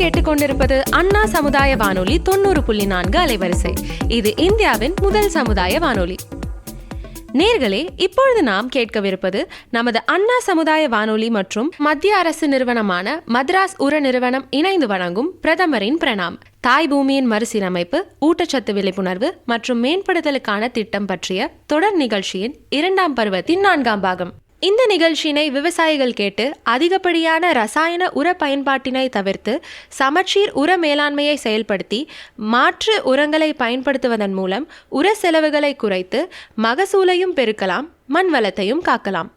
கேட்டுக்கொண்டிருப்பது அண்ணா சமுதாய வானொலி 90.4 அலைவரிசை. இது இந்தியாவின் முதல் சமுதாய வானொலி. நேர்களே, இப்பொழுது நாம் கேட்கவிருப்பது நமது அண்ணா சமுதாய வானொலி மற்றும் மத்திய அரசு நிறுவனமான மദ്രാസ് உர நிறுவனம் இணைந்து வழங்கும் பிரதமரின் பிரணாம், தாய் பூமியின் மறுசீரமைப்பு, ஊட்டச்சத்து விழிப்புணர்வு மற்றும் மேம்படுத்தலுக்கான திட்டம் பற்றிய தொடர் நிகழ்ச்சியின் 2ஆம் பருவத்தின் 4ஆம் பாகம். இந்த நிகழ்ச்சியினை விவசாயிகள் கேட்டு அதிகப்படியான ரசாயன உர பயன்பாட்டினை தவிர்த்து சமச்சீர் உர மேலாண்மையை செயல்படுத்தி மாற்று உரங்களை பயன்படுத்துவதன் மூலம் உர செலவுகளை குறைத்து மகசூலையும் பெருக்கலாம், மண் வளத்தையும் காக்கலாம்.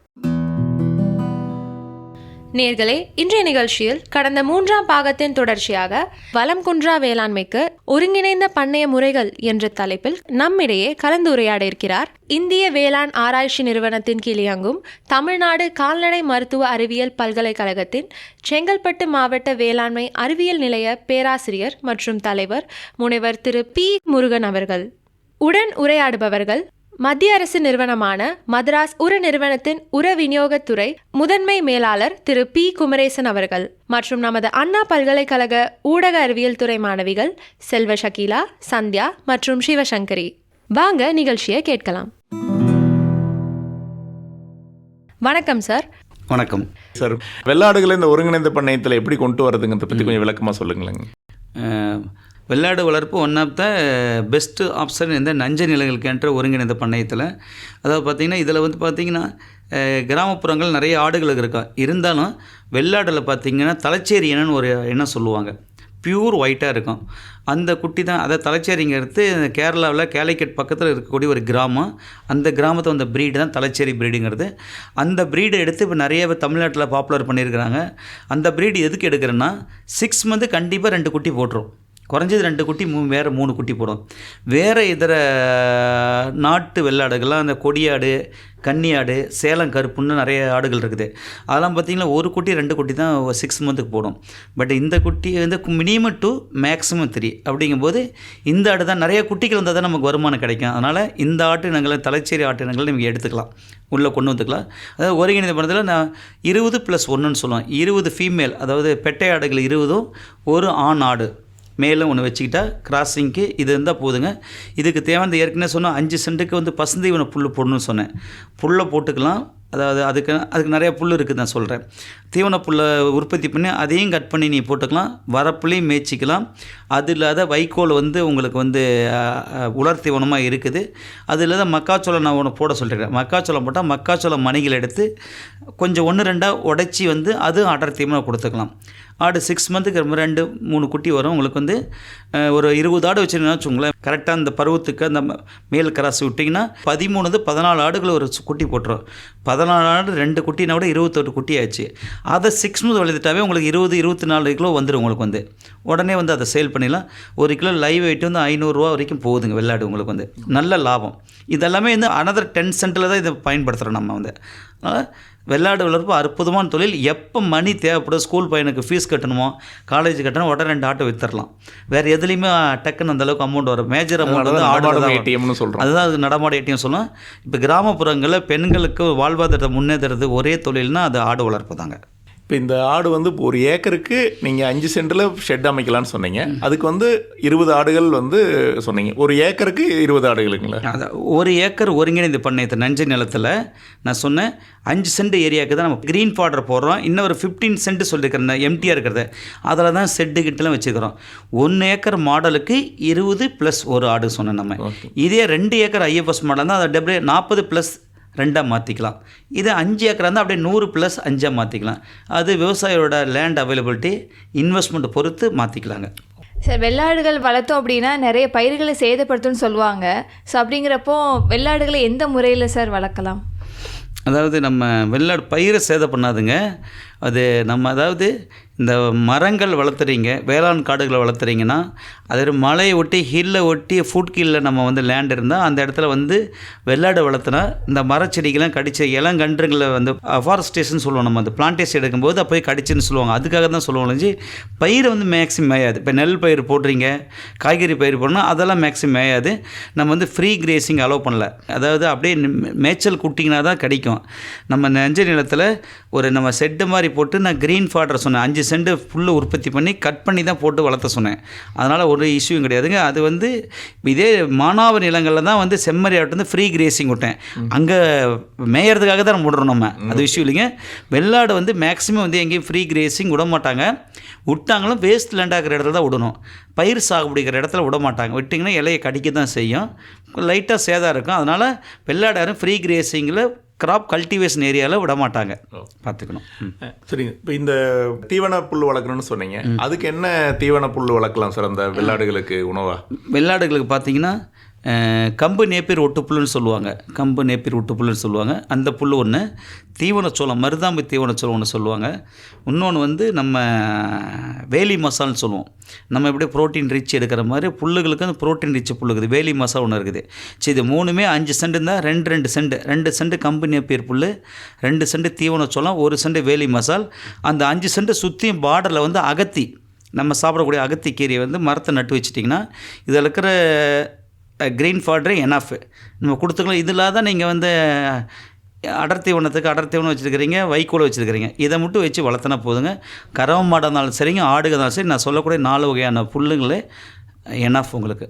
நேர்களே, இன்றைய நிகழ்ச்சியில் கடந்த 3ஆம் பாகத்தின் தொடர்ச்சியாக வளம் குன்றா வேளாண்மைக்கு ஒருங்கிணைந்த பண்ணைய முறைகள் என்ற தலைப்பில் நம்மிடையே கலந்துரையாட இருக்கிறார் இந்திய வேளாண் ஆராய்ச்சி நிறுவனத்தின் கீழ் இயங்கும் தமிழ்நாடு கால்நடை மருத்துவ அறிவியல் பல்கலைக்கழகத்தின் செங்கல்பட்டு மாவட்ட வேளாண்மை அறிவியல் நிலைய பேராசிரியர் மற்றும் தலைவர் முனைவர் திரு பி. முருகன் அவர்கள். உடன் உரையாடுபவர்கள் மத்திய அரசு நிறுவனமான மദ്രാസ് உர நிறுவனத்தின் உர விநியோகத்துறை முதன்மை மேலாளர் திரு பி. குமரேசன் அவர்கள் மற்றும் நமது அண்ணா பல்கலைக்கழக ஊடக அறிவியல் துறை மாணவிகள் செல்வ ஷகீலா, சந்தியா மற்றும் சிவசங்கரி. வாங்க நிகழ்ச்சியை கேட்கலாம். வணக்கம் சார். வணக்கம் சார். வெள்ளாடுகளை இந்த ஒருங்கிணைந்த பண்ணையத்தில் எப்படி கொண்டு வரதுங்கிறத பற்றி கொஞ்சம் விளக்கமாக சொல்லுங்களேங்க. வெள்ளாடு வளர்ப்பு one of the best option இந்த நஞ்ச நிலங்களுக்கென்ற ஒருங்கிணைந்த பண்ணையத்தில். அதாவது பார்த்திங்கன்னா இதில் வந்து பார்த்திங்கன்னா கிராமப்புறங்கள் நிறைய ஆடுகள் இருக்கா. இருந்தாலும் வெள்ளாடில் பார்த்திங்கன்னா தலைச்சேரி இனன்னு ஒரு இனம் சொல்லுவாங்க. பியூர் ஒயிட்டாக இருக்கும் அந்த குட்டி தான். அதை தலைச்சேரிங்கிறது கேரளாவில் கேலிக்கட் பக்கத்தில் இருக்கக்கூடிய ஒரு கிராமம். அந்த கிராமத்தை அந்த ப்ரீடு தான் தலைச்சேரி ப்ரீடுங்கிறது. அந்த ப்ரீடை எடுத்து இப்போ நிறைய தமிழ்நாட்டில் பாப்புலர் பண்ணியிருக்கிறாங்க. அந்த ப்ரீடு எதுக்கு எடுக்கிறேன்னா 6 மந்த்து கண்டிப்பாக 2 குட்டி போட்டுரும். குறைஞ்சது 2 குட்டி வேறு 3 குட்டி போடும். வேறு இதர நாட்டு வெள்ளாடுகள்லாம் அந்த கொடியாடு, கன்னியாடு, சேலம் கருப்புன்னு நிறைய ஆடுகள் இருக்குது. அதெல்லாம் பார்த்திங்கன்னா 1 குட்டி 2 குட்டி தான் 6 மந்த்துக்கு போடும். பட் இந்த குட்டி வந்து மினிமம் 2 மேக்ஸிமம் 3 அப்படிங்கும்போது இந்த ஆடு தான் நிறைய குட்டிகள் வந்தால் தான் நமக்கு வருமானம் கிடைக்கும். அதனால் இந்த ஆட்டு இனங்களை தலைச்சேரி ஆட்டு இனங்களை நீங்கள் எடுத்துக்கலாம், உள்ளே கொண்டு வந்துக்கலாம். அதாவது ஒருங்கிணைந்த படத்தில் நான் 20+1ன்னு சொல்லுவேன். 20 ஃபீமேல், அதாவது பெட்டை ஆடுகள் 20, ஒரு ஆண் ஆடு மேலும் ஒன்று வச்சுக்கிட்டா கிராசிங்க்கு இது இருந்தால் போதுங்க. இதுக்கு தேவையான ஏற்கனவே சொன்னால் 5 சென்ட்டுக்கு வந்து பசுந்தீவன புல் போடணும்னு சொன்னேன். புல்லை போட்டுக்கலாம். அதாவது அதுக்கு நிறையா புல் இருக்குது நான் சொல்கிறேன். தீவன புல்லை உற்பத்தி பண்ணி அதையும் கட் பண்ணி நீ போட்டுக்கலாம். வரப்புலையும் மேய்ச்சிக்கலாம். அது இல்லாத வைக்கோல் வந்து உங்களுக்கு வந்து உலர் தீவனமாக இருக்குது. அது இல்லாத மக்காச்சோளம் நான் ஒன்று போட சொல்லியிருக்கேன். மக்காச்சோளம் போட்டால் மக்காச்சோளம் மணிகள் எடுத்து கொஞ்சம் 1-2 உடைச்சி வந்து அது அடர் தீவனம் கொடுத்துக்கலாம். ஆடு 6 மந்த்துக்கு 2-3 குட்டி வரும். உங்களுக்கு வந்து ஒரு 20 ஆடு வச்சுருந்தீங்கன்னா வச்சுங்களேன், கரெக்டாக அந்த பருவத்துக்கு அந்த மேல் கிராஸ் விட்டிங்கன்னா 13-14 ஆடுகள் ஒரு குட்டி போட்டுரும். 14 ஆடு 2 குட்டினா கூட 28 குட்டி ஆச்சு. அதை 6 மந்த் வளர்த்துட்டாவே உங்களுக்கு 20-24 கிலோ வந்துடும். உங்களுக்கு வந்து உடனே வந்து அதை சேல் பண்ணிடலாம். 1 கிலோ லைவ் வெயிட் வந்து 500 ரூபா வரைக்கும் போகுதுங்க வெள்ளாடு. உங்களுக்கு வந்து நல்ல லாபம். இதெல்லாமே வந்து அனதர் 10 சென்ட்டில் தான் இதை பயன்படுத்துகிறோம் நம்ம வந்து. வெள்ளாடு வளர்ப்பு அற்புதமான தொழில். எப்போ மணி தேவைப்படும், ஸ்கூல் பையனுக்கு ஃபீஸ் கட்டணுமோ, காலேஜ் கட்டணும், உடனே 2 ஆட்டை விற்றுடலாம். வேறு எதுலேயுமே டக்குன்னு அந்தளவுக்கு அமௌண்ட் வரும். மேஜர் அமௌண்ட் வந்து ஆடு ஏடிஎம்னு சொல்கிறோம். அதுதான் அது நடமாட ஏடிஎம் சொல்லலாம். இப்போ கிராமப்புறங்களில் பெண்களுக்கு வாழ்வாதாரத்தை முன்னேறது ஒரே தொழில்னா அது ஆடு வளர்ப்பு தாங்க. இப்போ இந்த ஆடு வந்து ஒரு ஏக்கருக்கு நீங்கள் 5 சென்ட்டில் ஷெட் அமைக்கலான்னு சொன்னீங்க. அதுக்கு வந்து 20 ஆடுகள் வந்து சொன்னீங்க. ஒரு ஏக்கருக்கு 20 ஆடுகளுங்களா? அதான் 1 ஏக்கர் ஒருங்கிணைந்து பண்ணையத்தை நஞ்சை நிலத்தில் நான் சொன்னேன் 5 சென்ட் ஏரியாவுக்கு தான் நம்ம க்ரீன் பார்டர் போடுறோம். இன்னும் ஒரு 15 சென்ட் சொல்லியிருக்கிறேன் எம்டியாக இருக்கிறத, அதில் தான் செட்டு கிட்டலாம் வச்சுக்கிறோம். 1 ஏக்கர் மாடலுக்கு 20+1 ஆடு சொன்னேன் நம்ம. இதே 2 ஏக்கர் ஐஎஃப்எஸ் மாடல் தான் அதை 40+2 மாற்றிக்கலாம். இது 5 ஏக்கர் இருந்தால் அப்படியே 100+5 மாற்றிக்கலாம். அது விவசாயியோட லேண்ட் அவைலபிலிட்டி, இன்வெஸ்ட்மெண்ட் பொறுத்து மாற்றிக்கலாங்க. சார், வெள்ளாடுகள் வளர்த்தோம் அப்படின்னா நிறைய பயிர்களை சேதப்படுத்தும்னு சொல்லுவாங்க. ஸோ அப்படிங்கிறப்போ வெள்ளாடுகளை எந்த முறையில் சார் வளர்க்கலாம்? அதாவது நம்ம வெள்ளாடு பயிரை சேதம் பண்ணாதுங்க. அது நம்ம அதாவது இந்த மரங்கள் வளர்த்துறீங்க, வேளாண் காடுகளை வளர்த்துறீங்கன்னா அது மலையை ஒட்டி ஹில்லை ஒட்டி ஃபுட் கீழில் நம்ம வந்து லேண்ட் இருந்தால் அந்த இடத்துல வந்து வெள்ளாடு வளர்த்துனா இந்த மரச்செடிகள்லாம் கடிச்ச இளங்கன்றுங்களை வந்து அஃபாரஸ்டேஷன் சொல்லுவோம். நம்ம அந்த பிளான்டேஷன் எடுக்கும்போது அப்போ கடிச்சுன்னு சொல்லுவாங்க. அதுக்காக தான் சொல்லுவாங்க. பயிரை வந்து மேக்ஸிமம் மேயாது. இப்போ நெல் பயிர் போடுறீங்க, காய்கறி பயிர் போடணும், அதெல்லாம் மேக்ஸிமம் மேயாது. நம்ம வந்து ஃப்ரீ கிரேசிங் அலோவ் பண்ணல. அதாவது அப்படியே மேய்ச்சல் குட்டிங்கன்னா தான் கிடைக்கும். நம்ம நெஞ்ச நிலத்தில் ஒரு நம்ம செட்டு மாதிரி போட்டு நான் க்ரீன் ஃபாடர் சொன்னேன் 5 சென்ட் புல்லு உற்பத்தி பண்ணி கட் பண்ணி தான் போட்டு வளர்த்த சொன்னேன். அதனால் ஒரு இஷ்யூவும் கிடையாதுங்க. அது வந்து இதே மானாவாரி நிலங்களில் தான் வந்து செம்மறியாட்டு வந்து ஃப்ரீ கிரேசிங் விட்டேன். அங்கே மேயறதுக்காக தான் விடுறோம் நம்ம, அது விஷயம் இல்லைங்க. வெள்ளாடு வந்து மேக்ஸிமம் வந்து எங்கேயும் ஃப்ரீ கிரேசிங் விட மாட்டாங்க. விட்டாங்களும் வேஸ்ட் லேண்ட் ஆகிற இடத்துல தான் விடணும். பயிர் சாகுபடிக்கிற இடத்துல விட மாட்டாங்க. விட்டிங்கன்னா இலையை கடிக்க தான் செய்யும், லைட்டாக சேதம் இருக்கும். அதனால் வெள்ளாடு யாரும் ஃப்ரீ கிரேசிங்கில் கிராப் கல்டிவேஷன் ஏரியாவில் விட மாட்டாங்க, பார்த்துக்கணும். சரிங்க. இப்போ இந்த தீவன புல் வளர்க்கணும்னு சொன்னீங்க, அதுக்கு என்ன தீவன புல் வளர்க்கலாம் சார் அந்த வெள்ளாடுகளுக்கு உணவா? வெள்ளாடுகளுக்கு பார்த்தீங்கன்னா கம்பு நேப்பீர் ஒட்டுப்புல்லுன்னு சொல்லுவாங்க. கம்பு நேப்பீர் ஒட்டுப்புல்லுன்னு சொல்லுவாங்க. அந்த புல் ஒன்று, தீவனச்சோளம் மருதாம்பு தீவனச்சோளம் ஒன்று சொல்லுவாங்க. இன்னொன்று வந்து நம்ம வேலி மசால்னு சொல்லுவோம். நம்ம எப்படி ப்ரோட்டீன் ரிச் எடுக்கிற மாதிரி புல்லுகளுக்கு அந்த ப்ரோட்டீன் ரிச் புல் இருக்குது, வேலி மசால் ஒன்று இருக்குது. சரி, இது மூணுமே 5 சென்ட் இருந்தால் 2 சென்ட் கம்பு நேப்பீர் புல், 2 சென்ட் தீவனச்சோளம், 1 சென்ட் வேலி மசால். அந்த 5 சென்ட் சுற்றியும் பார்டரில் வந்து அகத்தி, நம்ம சாப்பிடக்கூடிய அகத்தி கீரையை வந்து மரத்தை நட்டு வச்சிட்டிங்கன்னா இதில் இருக்கிற க்ரீன் ஃபாடரே எனாஃப் நம்ம கொடுத்துக்கலாம். இதில் தான் நீங்கள் வந்து அடர்த்தி ஒன்று வச்சுருக்கிறீங்க, வைக்கோல் வச்சுருக்கிறீங்க. இதை மட்டும் வச்சு வளர்த்தினா போதுங்க. கறவை மாடாக இருந்தாலும் சரிங்க, ஆடுக இருந்தாலும் சரி, நான் சொல்லக்கூடிய 4 வகையான புல்லுங்களே எனாஃப் உங்களுக்கு.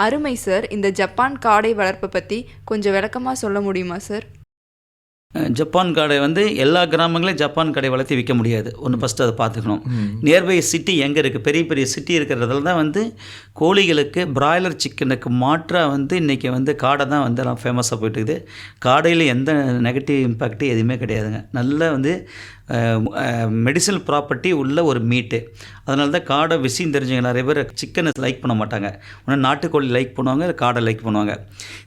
அருமை சார். இந்த ஜப்பான் காடை வளர்ப்பை பற்றி கொஞ்சம் விளக்கமாக சொல்ல முடியுமா சார்? ஜப்பான் காடை வந்து எல்லா கிராமங்களையும் ஜப்பான் காடை வளர்த்தி விற்க முடியாது. ஒன்று ஃபஸ்ட்டு அதை பார்த்துக்கணும். நியர்பை சிட்டி எங்கே இருக்குது, பெரிய பெரிய சிட்டி இருக்கிறதுல தான் வந்து கோழிகளுக்கு பிராய்லர் சிக்கனுக்கு மாற்றாக வந்து இன்றைக்கி வந்து காடை தான் வந்து எல்லாம் ஃபேமஸாக போயிட்டுருக்குது. காடையில் எந்த நெகட்டிவ் இம்பேக்ட்டு எதுவுமே கிடையாதுங்க. நல்ல வந்து மெடிசனல் ப்ராப்பர்ட்டி உள்ள ஒரு மீட்டு. அதனால தான் காடை விஷயம் தெரிஞ்சவங்க நிறைய பேர் சிக்கனை லைக் பண்ண மாட்டாங்க. ஒன்று நாட்டுக்கோழி லைக் பண்ணுவாங்க, காடை லைக் பண்ணுவாங்க.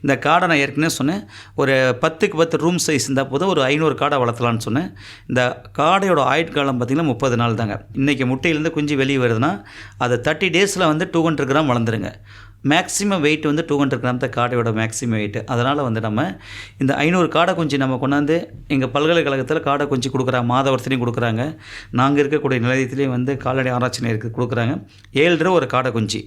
இந்த காடை நான் ஏற்கனவே சொன்னேன், ஒரு 10க்கு 10 ரூம் சைஸ் இருந்தால் போதும், ஒரு 500 காடை வளர்த்தலான்னு சொன்னேன். இந்த காடையோட ஆயுட்காலம் பார்த்திங்கன்னா 30 நாள் தாங்க. இன்றைக்கி முட்டையிலேருந்து குஞ்சு வெளியே வருதுன்னா அதை 30 டேஸில் வந்து 200 கிராம் வளர்ந்துருங்க. மேக்ஸிமம் வெயிட் வந்து 200 கிராம் தான் காடையோட மேக்ஸிமம் வெயிட். அதனால் வந்து நம்ம இந்த 500 காடை குஞ்சு நம்ம கொண்டாந்து எங்கள் பல்கலைக்கழகத்தில் காடை குஞ்சு கொடுக்குறாங்க, மாதவரத்துலேயும் கொடுக்குறாங்க, நாங்கள் இருக்கக்கூடிய நிலையத்துலேயும் வந்து கால்நடை ஆராய்ச்சி நிலையத்துக்கு கொடுக்குறாங்க. 7 ரூபா ஒரு காடை குஞ்சு.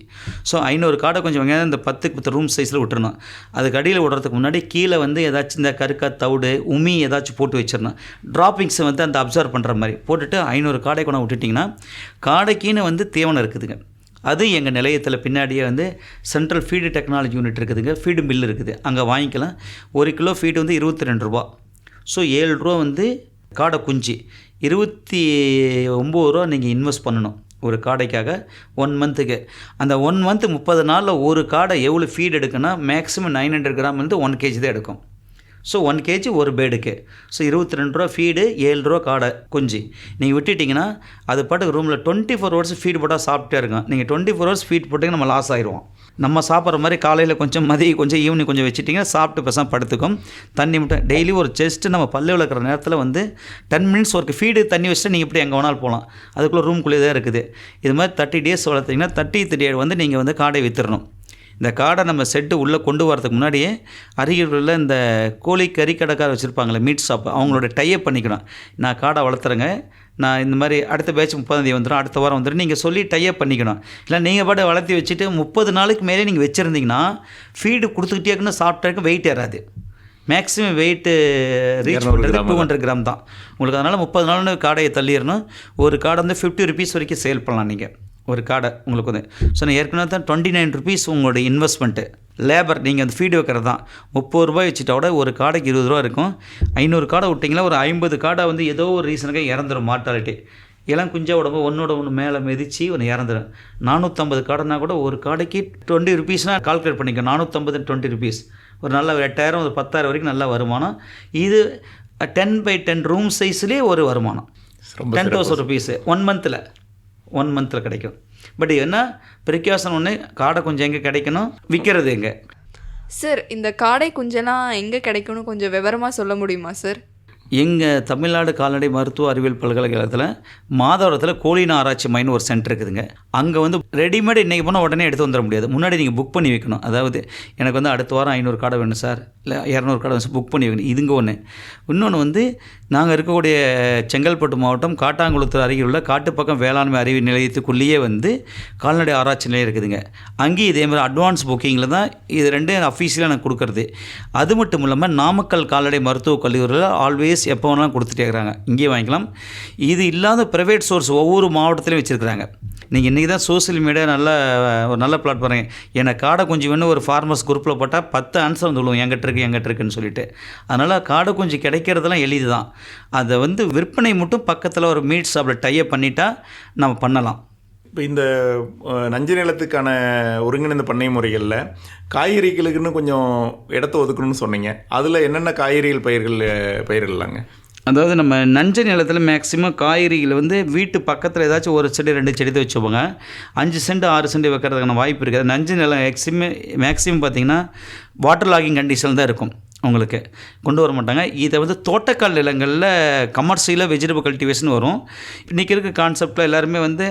ஸோ 500 காடை குஞ்சு வாங்க இந்த 10க்கு 10 ரூம் சைஸில் விட்டுறணும். அதுக்கு அடியில் விடுறதுக்கு முன்னாடி கீழே வந்து ஏதாச்சும் இந்த கருக்கா தவிடு உமி ஏதாச்சும் போட்டு வச்சிடணும். ட்ராப்பிங்ஸை வந்து அந்த அப்சர்வ் பண்ணுற மாதிரி போட்டுட்டு 500 காடை கொண்டு விட்டுட்டிங்கன்னா காடைக்குன்னு வந்து தீவனம் இருக்குதுங்க. அது எங்கள் நிலையத்தில் பின்னாடியே வந்து சென்ட்ரல் ஃபீடு டெக்னாலஜி யூனிட் இருக்குதுங்க, ஃபீடு மில் இருக்குது, அங்கே வாங்கிக்கலாம். 1 கிலோ ஃபீடு வந்து 22 ரூபா. ஸோ 7 ரூபா வந்து காடை குஞ்சு, 29 ரூபா நீங்கள் இன்வெஸ்ட் பண்ணணும் ஒரு காடைக்காக 1 மந்த்துக்கு. அந்த 1 மந்த்து 30 நாளில் ஒரு காடை எவ்வளோ ஃபீட் எடுக்குன்னா மேக்ஸிமம் 900 கிராம் வந்து 1 kg தான் எடுக்கும். ஸோ 1 kg ஒரு பேடுக்கு. ஸோ 22 ரூபா ஃபீடு, 7 ரூபா காடை குஞ்சு நீங்கள் விட்டுட்டிங்கன்னா அது பாட்டுக்கு ரூமில் 24 ஹவர்ஸ் ஃபீட் போட்டால் சாப்பிட்டே இருக்கும். நீங்கள் 24 ஹவர்ஸ் ஃபீட் போட்டிங்கன்னா நம்ம லாஸ் ஆயிடுவோம். நம்ம சாப்பிட்ற மாதிரி காலையில் கொஞ்சம், மதியம் கொஞ்சம், ஈவினிங் கொஞ்சம் வச்சுட்டிங்கன்னா சாப்பிட்டு பேசாமல் படுத்துக்கும். தண்ணி மட்டும் டெய்லி ஒரு ஜஸ்ட்டு நம்ம பல்லு விளக்குற நேரத்தில் வந்து 10 மினிட்ஸ் ஒர்க்கு ஃபீடு தண்ணி வச்சுட்டு நீங்கள் இப்படி எங்கே வேணாலும் போகலாம். அதுக்குள்ளே ரூம்குள்ளே தான் இருக்குது. இது மாதிரி 30 டேஸ் வளர்த்திங்கன்னா 30th டே வந்து நீங்கள் வந்து காடை விற்றுறணும். இந்த காடை நம்ம செட்டு உள்ளே கொண்டு வரதுக்கு முன்னாடியே அருகில் உள்ள இந்த கோழி கறி கடைக்கார வச்சுருப்பாங்களே மீட் ஷாப், அவங்களோட டைப் பண்ணிக்கணும். நான் காடை வளர்த்துறேங்க, நான் இந்த மாதிரி அடுத்த பேட்ச் 30ஆம் வந்துடும், அடுத்த வாரம் வந்துடும், நீங்கள் சொல்லி டைப் பண்ணிக்கணும். இல்லை நீங்கள் பாட்டு வளர்த்தி வச்சுட்டு 30 நாளுக்கு மேலே நீங்கள் வச்சுருந்தீங்கன்னா ஃபீடு கொடுத்துக்கிட்டே இருக்குன்னு சாப்பிட்டா வெயிட் ஏறாது. மேக்ஸிமம் வெயிட்டு ரீச் பண்ணுறது 200 கிராம் தான் உங்களுக்கு. அதனால் 30 நாள்னு காடையை தள்ளிடணும். ஒரு காடை வந்து 50 rupees வரைக்கும் சேல் பண்ணலாம் நீங்கள் ஒரு காடை உங்களுக்கு வந்து. ஸோ நான் ஏற்கனவே தான் 29 rupees உங்களோட இன்வெஸ்ட்மெண்ட்டு. லேபர் நீங்கள் அந்த ஃபீடு வைக்கிறது தான் 30 ரூபாய் வச்சுட்டா கூட ஒரு காடைக்கு 20 ரூபா இருக்கும். 500 காடை விட்டிங்களா ஒரு 50 காடை வந்து ஏதோ ஒரு ரீசனுக்காக இறந்துடும். மார்ட்டாலிட்டி இளம் குஞ்சா உடம்பு ஒன்றோட ஒன்று மேலே மிதித்து ஒன்று இறந்துடும். 450 காடைனா கூட ஒரு காடைக்கு 20 rupeesனால் கால்குலேட் பண்ணிக்க. 450 20 rupees ஒரு நல்ல 8000 ஒரு 10,000 வரைக்கும் நல்ல வருமானம். இது 10x10 ரூம் சைஸ்லேயே ஒரு வருமானம் 10,000 rupees 1 மந்தில் கிடைக்கும். பட் என்ன ப்ரிகாஷன் ஒன்று, காடை கொஞ்சம் எங்கே கிடைக்கணும், விற்கிறது எங்கே? சார், இந்த காடை குஞ்செல்லாம் எங்கே கிடைக்கும்னு கொஞ்சம் விவரமாக சொல்ல முடியுமா சார்? எங்கள் தமிழ்நாடு கால்நடை மருத்துவ அறிவியல் பல்கலைக்கழகத்தில் மாதவரத்தில் கோழின ஆராய்ச்சி மைன்னு ஒரு சென்டர் இருக்குதுங்க. அங்கே வந்து ரெடிமேட் இன்றைக்கி போனால் உடனே எடுத்து வந்துட முடியாது, முன்னாடி நீங்கள் புக் பண்ணி வைக்கணும். அதாவது எனக்கு வந்து அடுத்த வாரம் 500 காடை வேணும் சார், இல்லை 200 காடை வேணும், புக் பண்ணி வைக்கணும். இதுங்க ஒன்று. இன்னொன்று வந்து நாங்கள் இருக்கக்கூடிய செங்கல்பட்டு மாவட்டம் காட்டாங்குளத்தூர் அருகில் உள்ள காட்டுப்பக்கம் வேளாண்மை அறிவு நிலையத்துக்குள்ளேயே வந்து கால்நடை ஆராய்ச்சி நிலையம் இருக்குதுங்க. அங்கேயும் இதே மாதிரி அட்வான்ஸ் புக்கிங்கில் தான் இது ரெண்டும் அஃபீஷியலாக நான் கொடுக்குறது. அது மட்டும் இல்லாமல் நாமக்கல் கால்நடை மருத்துவக் கல்லூரியில் ஆல்வேஸ் எப்போ வேணாலும் கொடுத்துட்டே இருக்கிறாங்க, இங்கேயே வாங்கிக்கலாம். இது இல்லாத ப்ரைவேட் சோர்ஸ் ஒவ்வொரு மாவட்டத்திலையும் வச்சுருக்குறாங்க. நீங்கள் இன்றைக்கி தான் சோசியல் மீடியா ஒரு நல்ல பிளாட்ஃபார்ம். எனக்கு காடை குஞ்சு வேணும் ஒரு ஃபார்மர்ஸ் குரூப்பில் போட்டால் 10 ஆன்சர் வந்து விடுவோம், எங்கிட்ட இருக்குன்னு சொல்லிட்டு. அதனால் காடை குஞ்சு கிடைக்கிறதுலாம் எளிது தான். அதை வந்து விற்பனை மட்டும் பக்கத்தில் ஒரு மீட் ஷாப்பில் டைப் பண்ணிட்டா நம்ம பண்ணலாம். இப்போ இந்த நஞ்சு நிலத்துக்கான ஒருங்கிணைந்த பண்ணை முறைகளில் காய்கறிகளுக்குன்னு கொஞ்சம் இடத்த ஒதுக்கணும்னு சொன்னீங்க. அதில் என்னென்ன காய்கறிகள் பயிரிடலாங்க? அதாவது நம்ம நஞ்சை நிலத்தில் மேக்ஸிமம் காய்கறிகள் வந்து வீட்டு பக்கத்தில் ஏதாச்சும் ஒரு செடி 2 செடி தான் வச்சுப்போங்க. 5 சென்ட் 6 சென்ட் வைக்கிறதுக்கான வாய்ப்பு இருக்குது. நஞ்சை நிலம் மேக்ஸிமம் பார்த்திங்கன்னா வாட்டர் லாகிங் கண்டிஷன் தான் இருக்கும், உங்களுக்கு கொண்டு வர மாட்டாங்க. இதை வந்து தோட்டக்கால் நிலங்களில் கமர்ஷியலாக வெஜிடபிள் கல்டிவேஷன் வரும். இன்றைக்கி இருக்க கான்செப்டில் எல்லாருமே வந்து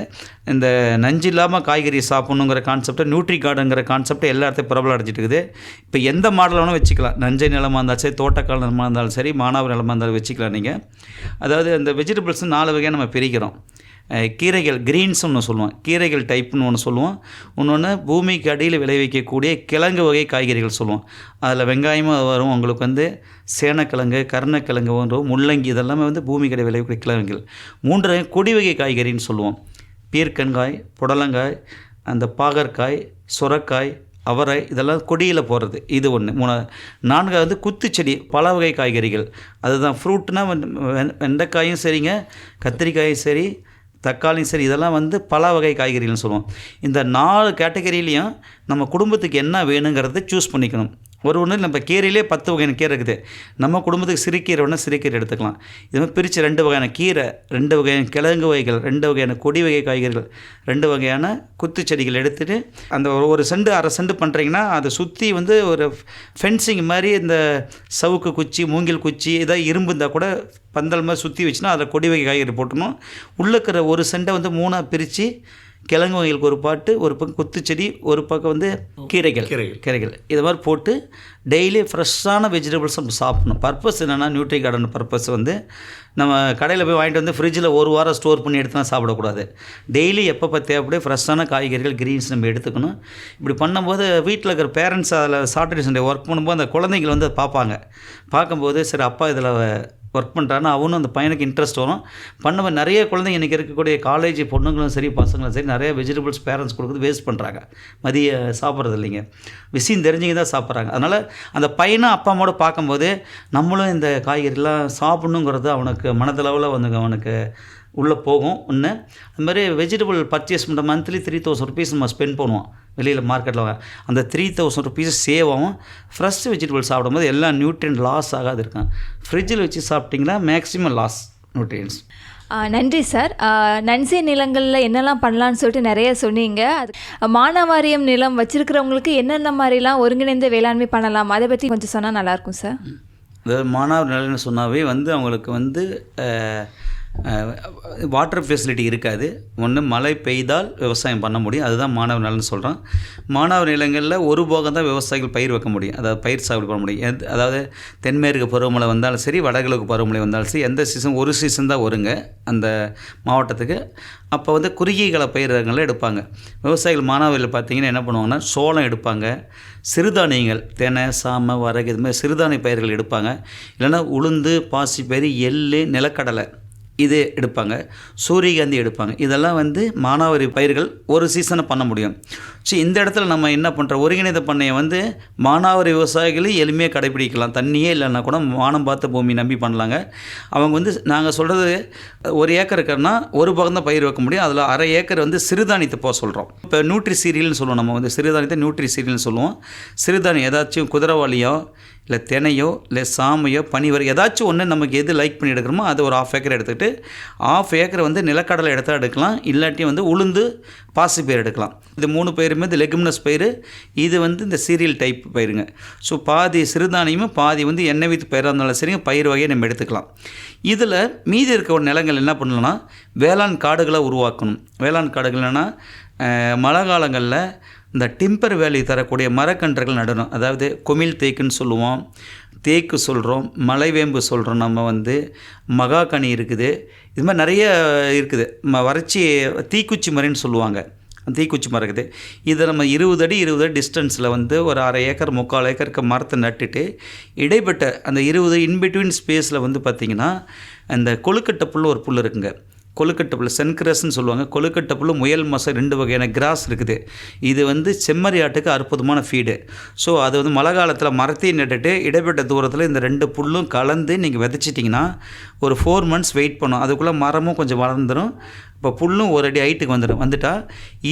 இந்த நஞ்சு இல்லாமல் காய்கறி சாப்பிட்ணுங்கிற கான்செப்டை, நியூட்ரி கார்டுங்கிற கான்செப்டை எல்லா இடத்தையும் பிரபலம் அடைஞ்சிட்டு இருக்குது. இப்போ எந்த மாடல் வேணாலும் வச்சுக்கலாம். நஞ்சை நிலமாக இருந்தாலும் சரி, தோட்டக்கால் நிலமாக இருந்தாலும் சரி, மானாவாரி நிலமாக இருந்தாலும் வச்சுக்கலாம் நீங்கள். அதாவது அந்த வெஜிடபிள்ஸ் 4 வகையாக நம்ம பிரிக்கிறோம். கீரைகள் கிரீன்ஸ் ஒன்று சொல்லுவோம், கீரைகள் டைப்புன்னு ஒன்று சொல்லுவோம். இன்னொன்று பூமிக்கு அடியில் விளைவிக்கக்கூடிய கிழங்கு வகை காய்கறிகள் சொல்லுவோம். அதில் வெங்காயமும் வரும், உங்களுக்கு வந்து சேனக்கிழங்கு, கருணக்கிழங்கு வரும், முள்ளங்கி, இதெல்லாமே வந்து பூமிக்கு அடியில் விளைவிக்கக்கூடிய கிழங்குகள். 3 கொடி வகை காய்கறின்னு சொல்லுவோம். பீர்க்கங்காய், புடலங்காய், அந்த பாகற்காய், சுரக்காய், அவரை, இதெல்லாம் கொடியில் போகிறது. இது ஒன்று. 4 வந்து குத்துச்செடி பல வகை காய்கறிகள். அதுதான் ஃப்ரூட்னால் வெண்டைக்காயும் சரிங்க, கத்திரிக்காயும் சரி, தக்காளியும் சரி, இதெல்லாம் வந்து பல வகை காய்கறிகள்னு சொல்லுவோம். இந்த 4 கேட்டகரியிலையும் நம்ம குடும்பத்துக்கு என்ன வேணுங்கிறத சூஸ் பண்ணிக்கணும். ஒன்று நம்ம கீரையிலே 10 வகையான கீரை இருக்குது. நம்ம குடும்பத்துக்கு சிறுகீரை வேணால் சிறுகீரை எடுத்துக்கலாம். இது மாதிரி பிரித்து 2 வகையான கீரை, 2 வகையான கிழங்கு வகைகள், 2 வகையான கொடி வகை காய்கறிகள், 2 வகையான குத்துச்செடிகள் எடுத்துகிட்டு அந்த ஒரு செண்டு 1/2 செண்டு பண்ணுறீங்கன்னா அதை சுற்றி வந்து ஒரு ஃபென்சிங் மாதிரி இந்த சவுக்கு குச்சி, மூங்கில் குச்சி, இதாக இரும்பு இருந்தால் கூட பந்தல் மாதிரி சுற்றி வச்சுன்னா அதில் கொடி வகை காய்கறி போட்டணும். உள்ளே இருக்கிற 1 செண்டை வந்து 3ஆக பிரித்து கிழங்கு வகைகளுக்கு ஒரு பாட்டு, ஒரு பக்கம் குத்துச்செடி, ஒரு பக்கம் வந்து கீரைகள் இது மாதிரி போட்டு டெய்லி ஃப்ரெஷ்ஷான வெஜிடபிள்ஸ் நம்ம சாப்பிடணும். பர்பஸ் என்னென்னா நியூட்ரி கார்டன் பர்பஸ் வந்து நம்ம கடையில் போய் வாங்கிட்டு வந்து ஃப்ரிட்ஜில் 1 வாரம் ஸ்டோர் பண்ணி எடுத்துலாம் சாப்பிடக்கூடாது. டெய்லி எப்போ தேவைப்படியே ஃப்ரெஷ்ஷான காய்கறிகள் கிரீன்ஸ் நம்ம எடுத்துக்கணும். இப்படி பண்ணும்போது வீட்டில் இருக்கிற பேரண்ட்ஸ் அதில் சாட்டர்டே சண்டே ஒர்க் பண்ணும்போது அந்த குழந்தைகள் வந்து பார்க்கும்போது சரி அப்பா இதில் ஒர்க் பண்ணுறான்னா அவனும் அந்த பையனுக்கு இன்ட்ரெஸ்ட் வரும். பண்ணும்போது நிறைய குழந்தைங்க இன்றைக்கி இருக்கக்கூடிய காலேஜ் பொண்ணுங்களும் சரி பசங்களும் சரி நிறைய வெஜிடபிள்ஸ் பேரண்ட்ஸ் கொடுக்குறது வேஸ்ட் பண்ணுறாங்க, மதிய சாப்பிட்றது இல்லைங்க, விஷயம் தெரிஞ்சுங்க தான் சாப்பிட்றாங்க. அதனால் அந்த பையனும் அப்பா அம்மாவோட பார்க்கும்போது நம்மளும் இந்த காய்கறிலாம் சாப்பிட்ணுங்கிறது அவனுக்கு மனதளவில் வந்து அவனுக்கு உள்ளே போகும். ஒன்று அது மாதிரி வெஜிடபிள் பர்ச்சேஸ் பண்ணுற மந்த்லி 3000 rupees நம்ம ஸ்பெண்ட் பண்ணுவோம் வெளியில் மார்க்கெட்டில். அந்த 3000 rupees சேவ் ஆகும். ஃப்ரெஷ் வெஜிடபிள் சாப்பிடும்போது எல்லா நியூட்ரியன்ட் லாஸ் ஆகாது இருக்கான். ஃப்ரிட்ஜில் வச்சு சாப்பிட்டிங்கன்னா மேக்ஸிமம் லாஸ் நியூட்ரியன்ஸ். நன்றி சார். நன்சை நிலங்களில் என்னெல்லாம் பண்ணலான்னு சொல்லிட்டு நிறைய சொன்னீங்க. அது மானாவாரியம் நிலம் வச்சுருக்கிறவங்களுக்கு என்னென்ன மாதிரிலாம் ஒருங்கிணைந்த வேளாண்மை பண்ணலாம், அதை பற்றி கொஞ்சம் சொன்னால் நல்லாயிருக்கும் சார். அதாவது மானாவாரி நிலம்னு சொன்னாவே வந்து அவங்களுக்கு வந்து வாட்டர் ஃபெசிலிட்டி இருக்காது. ஒன்று மழை பெய்தால் விவசாயம் பண்ண முடியும், அதுதான் மானாவாரி நிலம்னு சொல்கிறோம். மானாவாரி நிலங்களில் ஒரு போகம் தான் விவசாயிகள் பயிர் வைக்க முடியும், அதாவது பயிர் சாகுபடி பண்ண முடியும். அதாவது தென்மேற்கு பருவமழை வந்தாலும் சரி, வடகிழக்கு பருவமழை வந்தாலும் சரி, எந்த சீசன் ஒரு சீசன் தான் வருங்க அந்த மாவட்டத்துக்கு. அப்போ வந்து குறுகிய கால பயிர்களை எடுப்பாங்க விவசாயிகள். மானாவாரியில் பார்த்திங்கன்னா என்ன பண்ணுவாங்கன்னா சோளம் எடுப்பாங்க, சிறுதானியங்கள் தெனை, சாமை, வரகு, இது மாதிரி சிறுதானிய பயிர்கள் எடுப்பாங்க. இல்லைன்னா உளுந்து, பாசிப்பயிறு, எள்ளு, நிலக்கடலை இது எடுப்பாங்க, சூரியகாந்தி எடுப்பாங்க. இதெல்லாம் வந்து மானாவாரி பயிர்கள் ஒரு சீசனை பண்ண முடியும். ஸோ இந்த இடத்துல நம்ம என்ன பண்ணுறோம், ஒருங்கிணைந்த பண்ணையை வந்து மானாவாரி விவசாயிகளும் எளிமையாக கடைப்பிடிக்கலாம். தண்ணியே இல்லைன்னா கூட வானம் பார்த்த பூமி நம்பி பண்ணலாங்க. அவங்க வந்து நாங்கள் சொல்கிறது 1 ஏக்கர் இருக்கிறன்னா ஒரு பக்கம் தான் பயிர் வைக்க முடியும். அதில் 1/2 ஏக்கர் வந்து சிறுதானியத்தை போக சொல்கிறோம். இப்போ நியூட்ரி சீரியல்னு சொல்லுவோம், நம்ம வந்து சிறுதானியத்தை நியூட்ரி சீரியல்னு சொல்லுவோம். சிறுதானியம் ஏதாச்சும் குதிரைவாளியோ இல்லை தினையோ இல்லை சாமையோ பனிவரை ஏதாச்சும் ஒன்று நமக்கு எது லைக் பண்ணி எடுக்கிறோமோ அது ஒரு 1/2 ஏக்கர் எடுத்துக்கிட்டு 1/2 ஏக்கர் வந்து நிலக்கடலை எடுத்தால் எடுக்கலாம், இல்லாட்டி வந்து உளுந்து, பாசி பயிர் எடுக்கலாம். இது 3 பயிருமே இது லெகுமினஸ் பயிர், இது வந்து இந்த சீரியல் டைப் பயிருங்க. ஸோ பாதி சிறுதானியமும் பாதி வந்து எண்ணெய் வித்து பயிராக இருந்தாலும் சரிங்க, பயிர் வகையை நம்ம எடுத்துக்கலாம். இதில் மீதி இருக்க ஒரு நிலங்கள் என்ன பண்ணலாம்னா வேளாண் காடுகளை உருவாக்கணும். வேளாண் காடுகள்னா மழை காலங்களில் இந்த டிம்பர் வேலி தரக்கூடிய மரக்கன்றுகள் நடணும். அதாவது கொமிழ் தேக்குன்னு சொல்லுவோம், தேக்கு சொல்கிறோம், மலைவேம்பு சொல்கிறோம், நம்ம வந்து மகாகனி இருக்குது, இது மாதிரி நிறைய இருக்குது. வறட்சி தீக்குச்சி மரம்னு சொல்லுவாங்க, தீக்குச்சி மரம் இருக்குது. இதை நம்ம 20 அடி 20 அடி டிஸ்டன்ஸில் வந்து ஒரு 1/2 ஏக்கர் 3/4 ஏக்கருக்கு மரத்தை நட்டுட்டு இடைப்பட்ட அந்த 20 இன்பிட்வீன் ஸ்பேஸில் வந்து பார்த்திங்கன்னா அந்த கொழுக்கட்டை புல் ஒரு புல் இருக்குங்க. கொழுக்கட்டை புல் சென்கிரஸ்ன்னு சொல்லுவாங்க. கொழுக்கட்டை புல், முயல் மாசம் 2 வகையான கிராஸ் இருக்குது. இது வந்து செம்மறி ஆட்டுக்கு அற்புதமான ஃபீடு. ஸோ அது வந்து மழை காலத்தில் மரத்தையும் நட்டுட்டு இடைப்பட்ட தூரத்தில் இந்த 2 புல்லும் கலந்து நீங்கள் விதைச்சிட்டிங்கன்னா ஒரு 4 months வெயிட் பண்ணும். அதுக்குள்ளே மரமும் கொஞ்சம் வளர்ந்துடும். இப்போ புல்லும் ஒரு அடி ஹைட்டுக்கு வந்துட்டால்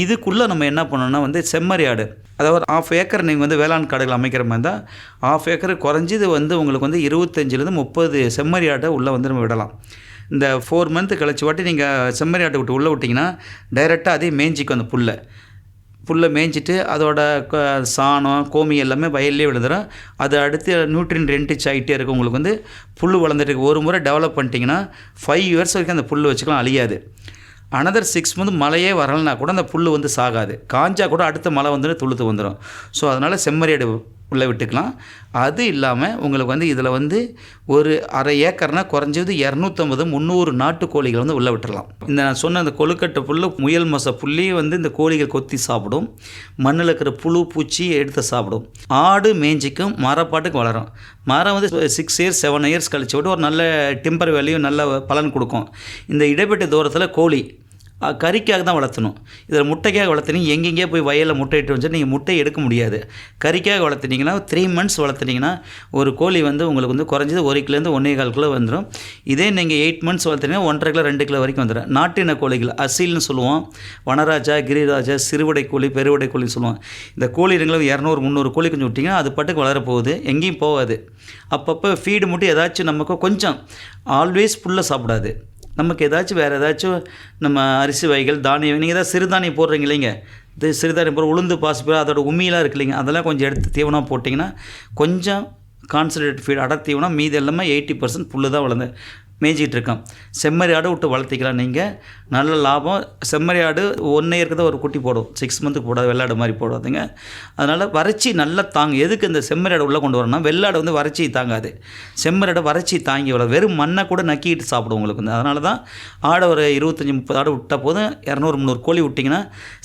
இதுக்குள்ளே நம்ம என்ன பண்ணணும்னா வந்து செம்மறி ஆடு, அதாவது 1/2 ஏக்கர் நீங்கள் வந்து வேளாண் காடுகள் அமைக்கிற மாதிரி இருந்தால் 1/2 ஏக்கர் குறைஞ்சது வந்து உங்களுக்கு வந்து 25லேருந்து 30 செம்மறி ஆட்டை உள்ளே வந்து நம்ம விடலாம். இந்த 4 month கழிச்சு வாட்டி நீங்கள் செம்மறி ஆட்டை விட்டு உள்ளே விட்டிங்கன்னா டைரெக்டாக அதே மேய்ஞ்சிக்கும். அந்த புல்லை மேய்ஞ்சிட்டு அதோட சாணம் கோமி எல்லாமே வயல்லே விழுந்துடும். அது அடுத்து நியூட்ரியன் ரென்ரிச் ஆகிட்டே இருக்கும். உங்களுக்கு வந்து புல் வளர்ந்துட்டு ஒரு முறை டெவலப் பண்ணிட்டீங்கன்னா 5 years வரைக்கும் அந்த புல் வச்சுக்கலாம், அழியாது. அனதர் 6 month மழையே வரலைன்னா கூட அந்த புல் வந்து சாகாது. காஞ்சா கூட அடுத்த மழை வந்து துளுத்து வந்துடும். ஸோ அதனால் செம்மறியாடு உள்ளே விட்டுக்கலாம். அது இல்லாமல் உங்களுக்கு வந்து இதில் வந்து ஒரு 1/2 ஏக்கர்னால் குறைஞ்சது 250-300 நாட்டுக்கோழிகள் வந்து உள்ளே விட்டுடலாம். இந்த நான் சொன்ன அந்த கொழுக்கட்டை புல், முயல் மச புள்ளியும் வந்து இந்த கோழிகள் கொத்தி சாப்பிடும். மண்ணில் இருக்கிற புழு பூச்சி எடுத்து சாப்பிடும். ஆடு மேய்ஞ்சிக்கும், மரப்பாட்டுக்கு வளரும். மரம் வந்து 6 years 7 years கழிச்சு விட்டு ஒரு நல்ல டிம்பர் வேல்யூ நல்ல பலன் கொடுக்கும். இந்த இடைப்பட்ட தூரத்தில் கோழி கறிக்காக தான் வளர்த்தணும். இதில் முட்டைக்காக வளர்த்துனீங்க எங்கெங்கே போய் வயலில் முட்டை இட்டு வச்சு நீங்கள் முட்டை எடுக்க முடியாது. கறிக்காக வளர்த்துனீங்கன்னா 3 months வளர்த்துனீங்கன்னா ஒரு கோழி வந்து உங்களுக்கு வந்து குறைஞ்சது 1 கிலோலேருந்து 1.25 கிலோ வந்துடும். இதே நீங்கள் 8 months வளர்த்துனீங்கன்னா 1.5 கிலோ 2 கிலோ வரைக்கும் வந்துடும். நாட்டின கோழிகள் அசீல்னு சொல்லுவோம், வனராஜா, கிரிராஜா, சிறுவடை கோழி, பெருவடை கோழின்னு சொல்லுவோம். இந்த கோழி இருங்களும் 200-300 கோழி கொஞ்சம் விட்டிங்கன்னா அது பாட்டுக்கு வளரப்போகுது, எங்கேயும் போகாது. அப்பப்போ ஃபீடு மட்டும் ஏதாச்சும் நமக்கு கொஞ்சம் ஆல்வேஸ் புல்லை சாப்பிடாது. நமக்கு ஏதாச்சும் வேறு ஏதாச்சும் நம்ம அரிசி வகைகள் தானியம், நீங்கள் ஏதாவது சிறுதானியம் போடுறீங்க இல்லைங்க, இது சிறுதானியம் போடுற உளுந்து பாசிப்பயிறு அதோட உமியெல்லாம் இருக்கு இல்லைங்க, அதெல்லாம் கொஞ்சம் எடுத்து தீவனம் போட்டிங்கன்னா கொஞ்சம் கான்சன்ட்ரேட் ஃபீட் அடர் தீவனம், மீதி எல்லாமே 80% புல்லு தான் வளர்ந்து மேய்ஞ்சிக்கிட்டு இருக்கோம். செம்மறி ஆடு விட்டு வளர்த்திக்கலாம் நீங்கள், நல்ல லாபம். செம்மறி ஆடு 1 yearக்கு தான் ஒரு குட்டி போடும், 6 months போடாது, வெள்ளாடு மாதிரி போடாதுங்க. அதனால் வறட்சி நல்லா தாங்க. எதுக்கு இந்த செம்மறி ஆடு உள்ளே கொண்டு வரணும்னா வெள்ளாடு வந்து வறட்சி தாங்காது, செம்மறி ஆடு வறட்சி தாங்கி வளரும். வெறும் மண்ணை கூட நக்கிட்டு சாப்பிடும் உங்களுக்கு வந்து. அதனால தான் ஆடை ஒரு 25-30 ஆடு விட்டால் போதும். 200-300 கோழி விட்டிங்கன்னா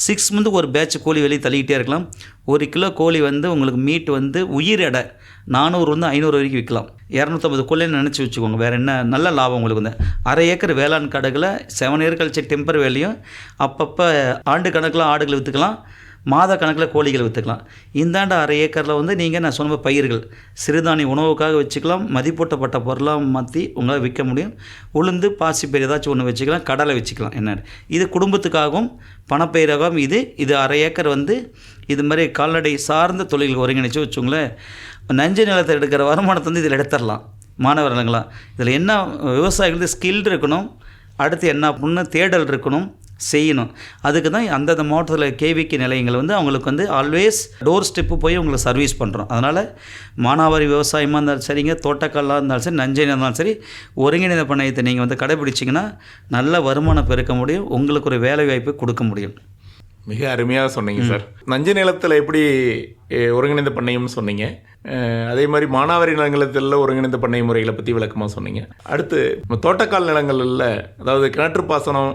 6 month ஒரு பேட்ச் கோழி வெளியே தள்ளிக்கிட்டே இருக்கலாம். 1 கிலோ கோழி வந்து உங்களுக்கு மீட் வந்து உயிர் எடை 400-500 வரைக்கும் விற்கலாம். 250 கோழின்னு நினச்சி வச்சுக்கோங்க. வேறு என்ன நல்ல லாபம் உங்களுக்கு வந்து. 1/2 ஏக்கர் வேளாண் காடுகளை 7 year கழிச்சு டெம்பர் வேலையும் அப்பப்போ ஆண்டு கணக்கில் ஆடுகளை விற்றுக்கலாம், மாத கணக்கில் கோழிகள் விற்றுக்கலாம். இந்தாண்டு 1/2 ஏக்கரில் வந்து நீங்கள் நான் சொன்ன பயிர்கள் சிறுதானிய உணவுக்காக வச்சுக்கலாம், மதிப்பூட்டப்பட்ட பொருளாக மாற்றி உங்களால் விற்க முடியும். உளுந்து பாசிப்பயிர் ஏதாச்சும் ஒன்று வச்சுக்கலாம், கடலை வச்சுக்கலாம். என்ன இது குடும்பத்துக்காகவும் பணப்பயிராகவும் இது 1/2 ஏக்கர் வந்து இது மாதிரி கால்நடை சார்ந்த தொழில்கள் ஒருங்கிணைச்சு வச்சுங்களேன். நஞ்சை நிலத்தை எடுக்கிற வருமானத்தை வந்து இதில் எடுத்துடலாம். மாணவர்களாம் இதில் என்ன விவசாயிகளுக்கு ஸ்கில் இருக்கணும், அடுத்து என்ன பண்ணு தேடல் இருக்கணும், செய்யணும். அதுக்கு தான் அந்தந்த மாவட்டத்தில் கேவிகே நிலையங்கள் வந்து அவங்களுக்கு வந்து ஆல்வேஸ் டோர் ஸ்டெப்பு போய் உங்களுக்கு சர்வீஸ் பண்ணுறோம். அதனால் மானாவாரி விவசாயமாக இருந்தாலும் சரிங்க, தோட்டக்கல்லாக இருந்தாலும் சரி, நஞ்சை இருந்தாலும் சரி, ஒருங்கிணைந்த பண்ணையத்தை நீங்கள் வந்து கடைபிடிச்சிங்கன்னா நல்ல வருமானம் பெருக்க முடியும், உங்களுக்கு ஒரு வேலை வாய்ப்பு கொடுக்க முடியும். மிக அருமையாக சொன்னீங்க சார். நஞ்சை நிலத்தில் எப்படி ஒருங்கிணைந்த பண்ணையம்னு சொன்னீங்க, அதே மாதிரி மானாவாரி நிலங்களில் ஒருங்கிணைந்த பண்ணை முறைகளை பற்றி விளக்கமாக சொன்னீங்க. அடுத்து தோட்டக்கால் நிலங்களில், அதாவது கிணற்று பாசனம்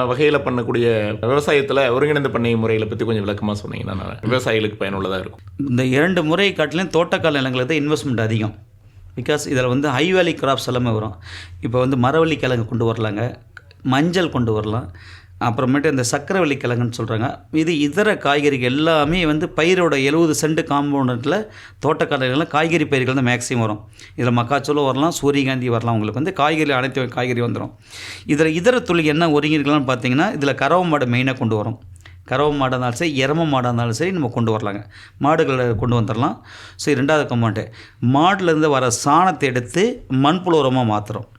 வகையில் பண்ணக்கூடிய விவசாயத்தில் ஒருங்கிணைந்த பண்ணை முறைகளை பற்றி கொஞ்சம் விளக்கமாக சொன்னீங்கன்னா விவசாயிகளுக்கு பயனுள்ளதாக இருக்கும். இந்த 2 முறை காட்டிலும் தோட்டக்கால் நிலங்களுக்கு தான் இன்வெஸ்ட்மெண்ட் அதிகம். பிகாஸ் இதில் வந்து ஹை வேலி கிராப்ஸ் எல்லாமே வரும். இப்போ வந்து மரவள்ளி கிழங்கு கொண்டு வரலாங்க, மஞ்சள் கொண்டு வரலாம், அப்புறமேட்டு இந்த சக்கரவள்ளி கிழங்குன்னு சொல்கிறாங்க. இது இதர காய்கறிகள் எல்லாமே வந்து பயிரோட 70 சென்ட் காம்பவுண்டில் தோட்டக்காலைகளில் காய்கறி பயிர்கள் தான் மேக்ஸிமம் வரும். இதில் மக்காச்சோளம் வரலாம், சூரியகாந்தி வரலாம். உங்களுக்கு வந்து காய்கறி அனைத்து காய்கறி வந்துடும். இதில் இதர தொழில் என்ன ஒருங்கிருக்கலாம்னு பார்த்தீங்கன்னா இதில் கறவை மாடு மெயினாக கொண்டு வரும். கறவை மாடாக இருந்தாலும் சரி, எரும மாடாக இருந்தாலும் சரி நம்ம கொண்டு வரலாங்க. மாடுகளை கொண்டு வந்துடலாம். ஸோ 2வது கம்பாயிண்ட்டு மாடுலேருந்து வர சாணத்தை எடுத்து மண்புழு உரமாக மாற்றுறோம்.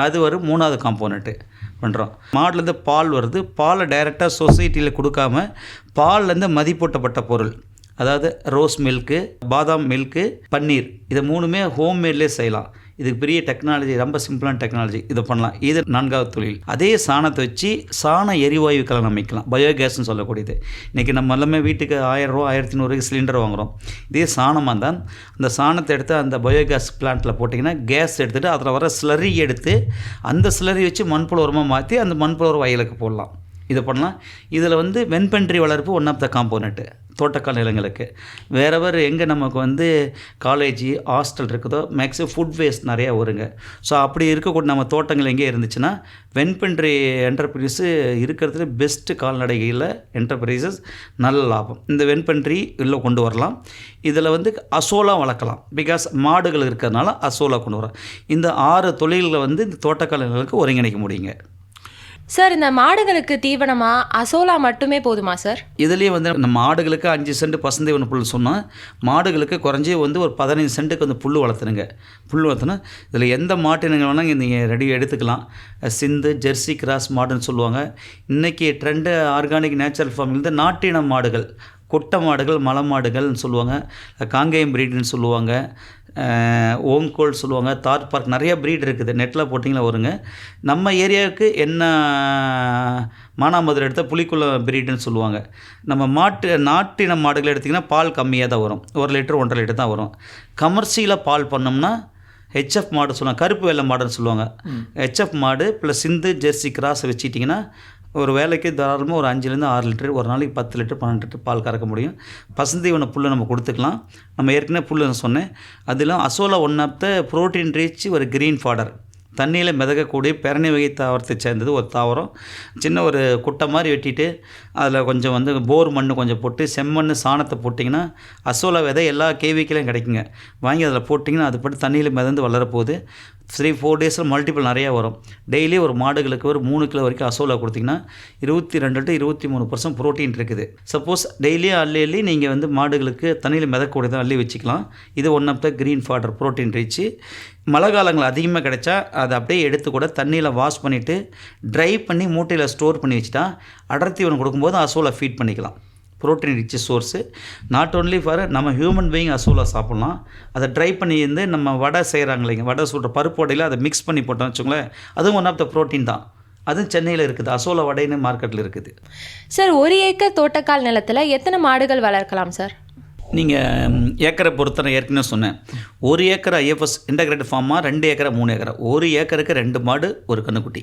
அது ஒரு 3வது காம்போனண்ட்டு பண்ணுறோம். மாடுலேருந்து பால் வருது, பாலை டைரெக்டாக சொசைட்டியில் கொடுக்காம பால்லேருந்து மதிப்பூட்டப்பட்ட பொருள், அதாவது ரோஸ் மில்க்கு, பாதாம் மில்க்கு, பன்னீர், இதை 3மே ஹோம்மேட்லேயே செய்யலாம். இதுக்கு பெரிய டெக்னாலஜி, ரொம்ப சிம்பிளான டெக்னாலஜி, இதை பண்ணலாம். இது 4வது தொழில். அதே சாணத்தை வச்சு சாண எரிவாயு கலன் அமைக்கலாம், பயோகேஸ்ன்னு சொல்லக்கூடியது. இன்றைக்கி நம்ம எல்லாமே வீட்டுக்கு 1000 ரூபா 1500 சிலிண்டர் வாங்குகிறோம். இதே சாணமாக தான் அந்த சாணத்தை எடுத்து அந்த பயோகேஸ் பிளான்ட்டில் போட்டிங்கன்னா கேஸ் எடுத்துகிட்டு அதில் வர ஸ்லரி எடுத்து அந்த ஸ்லரி வச்சு மண்புழு உரமாக மாற்றி அந்த மண்புழு உரம் வயலுக்கு போடலாம். இதை பண்ணலாம். இதில் வெண்பன்றி வளர்ப்பு ஒன் ஆஃப் த காம்போனண்ட்டு தோட்டக்கால் நிலங்களுக்கு. வேறவர் எங்கே நமக்கு காலேஜ் ஹாஸ்டல் இருக்குதோ மேக்ஸிமம் ஃபுட் வேஸ்ட் நிறையா வருங்க. ஸோ அப்படி இருக்கக்கூடிய நம்ம தோட்டங்கள் எங்கே இருந்துச்சுன்னா வெண்பன்றி என்டர்பிரைஸு இருக்கிறதுல பெஸ்ட்டு கால்நடைகளில் என்டர்பிரைசஸ் நல்ல லாபம். இந்த வெண்பன்றி உள்ளே கொண்டு வரலாம். இதில் அசோலா வளர்க்கலாம். பிகாஸ் மாடுகள் இருக்கிறதுனால அசோலா கொண்டு வரலாம். இந்த 6 தொழில்களை இந்த தோட்டக்கால் நிலங்களுக்கு ஒருங்கிணைக்க முடியுங்க. சார், இந்த மாடுகளுக்கு தீவனமாக அசோலா மட்டுமே போதுமா சார்? இதுலேயே நம்ம மாடுகளுக்கு 5 சென்ட் பசுந்தீவன புல் சொன்னால் மாடுகளுக்கு குறைஞ்சி ஒரு 15 சென்ட்டுக்கு புல் வளர்த்துனுங்க. புல் வளர்த்துனா இதில் எந்த மாட்டினங்கள் வேணால் நீங்கள் ரெடி எடுத்துக்கலாம். சிந்து, ஜெர்சி, கிராஸ் மாடுன்னு சொல்லுவாங்க. இன்றைக்கி ட்ரெண்டு ஆர்கானிக் நேச்சுரல் ஃபார்மிங் நாட்டின மாடுகள், கொட்டை மாடுகள், மலை மாடுகள்னு சொல்லுவாங்க, காங்கேயம் ப்ரீடுன்னு சொல்லுவாங்க, ஓங்கோல் சொல்லுவாங்க, தார் பார்க், நிறையா ப்ரீட் இருக்குது. நெட்டில் போட்டிங்களா வருங்க. நம்ம ஏரியாவுக்கு என்ன மானாமதுரை எடுத்தால் புலிக்குளம் ப்ரீடுன்னு சொல்லுவாங்க. நம்ம நாட்டின மாடுகள் எடுத்திங்கன்னா பால் கம்மியாக தான் வரும், 1 லிட்டர் 1.5 லிட்டர் தான் வரும். கமர்ஷியலாக பால் பண்ணோம்னா ஹெச்எஃப் மாடு சொல்லுவாங்க, கருப்பு வெள்ளை மாடுன்னு சொல்லுவாங்க. ஹெச்எஃப் மாடு ப்ளஸ் சிந்து, ஜெர்சி, கிராஸை வச்சுட்டிங்கன்னா ஒரு வேலைக்கு தாராளமாக ஒரு 5லேருந்து 6 லிட்டர், ஒரு நாளைக்கு 10 லிட்டர் 12 லிட்டர் பால் கறக்க முடியும். பசுந்தீவன புல்லை நம்ம கொடுத்துக்கலாம். நம்ம ஏற்கனவே புல்லுன்னு சொன்னேன். அதிலும் அசோலா one of the protein rich ஒரு க்ரீன் ஃபாடர், தண்ணியில் மிதக்கக்கூடிய பெரணி வகை தாவரத்தை சேர்ந்தது ஒரு தாவரம். சின்ன ஒரு குட்டை மாதிரி வெட்டிட்டு அதில் கொஞ்சம் போர் மண் கொஞ்சம் போட்டு செம்மண் சாணத்தை போட்டிங்கன்னா அசோலா விதை எல்லா கேவிக்கிலையும் கிடைக்குங்க. வாங்கி அதில் போட்டிங்கன்னா அது பட்டு தண்ணியில் மிதந்து வளரப்போகுது. 3-4 டேஸில் மல்டிபிள் நிறையா வரும். டெய்லி ஒரு மாடுகளுக்கு ஒரு 3 கிலோ வரைக்கும் அசோலா கொடுத்திங்கன்னா 22 to 23% ப்ரோட்டீன் இருக்குது. சப்போஸ் டெய்லியும் அள்ளி நீங்கள் மாடுகளுக்கு தண்ணியில் மிதக்கக்கூடியதை அள்ளி வச்சுக்கலாம். இது one of the green fodder, protein rich. மழை காலங்கள் அதிகமாக கிடைச்சா அதை அப்படியே எடுத்து கூட தண்ணியில் வாஷ் பண்ணிவிட்டு ட்ரை பண்ணி மூட்டையில் ஸ்டோர் பண்ணி வச்சுட்டா அடர்த்தி ஒன்று கொடுக்கும்போது அசோலா ஃபீட் பண்ணிக்கலாம். Protein rich source. Not only for நம்ம ஹியூமன் பீயிங் அசோலா சாப்பிட்லாம். அதை ட்ரை பண்ணி நம்ம வடை செய்கிறாங்க இல்லைங்க, வடை சுடுற பருப்பு வடையில் அதை மிக்ஸ் பண்ணி போட்டோம்னு வச்சுக்கோங்களேன், அதுவும் ஒன் ஆஃப் த ப்ரோட்டீன் தான். அதுவும் சென்னையில் இருக்குது, அசோலா வடைன்னு மார்க்கெட்டில் இருக்குது. சார், 1 ஏக்கர் தோட்டக்கால் நிலத்தில் எத்தனை மாடுகள் வளர்க்கலாம் சார்? நீங்கள் ஏக்கரை பொறுத்தனை ஏற்கனவே சொன்னேன். 1 ஏக்கர் ஐஎஃப்எஸ் இன்டகிரேட்டட் ஃபார்மாக 2 ஏக்கரா 3 ஏக்கரா, 1 ஏக்கருக்கு 2 மாடு 1 கன்றுக்குட்டி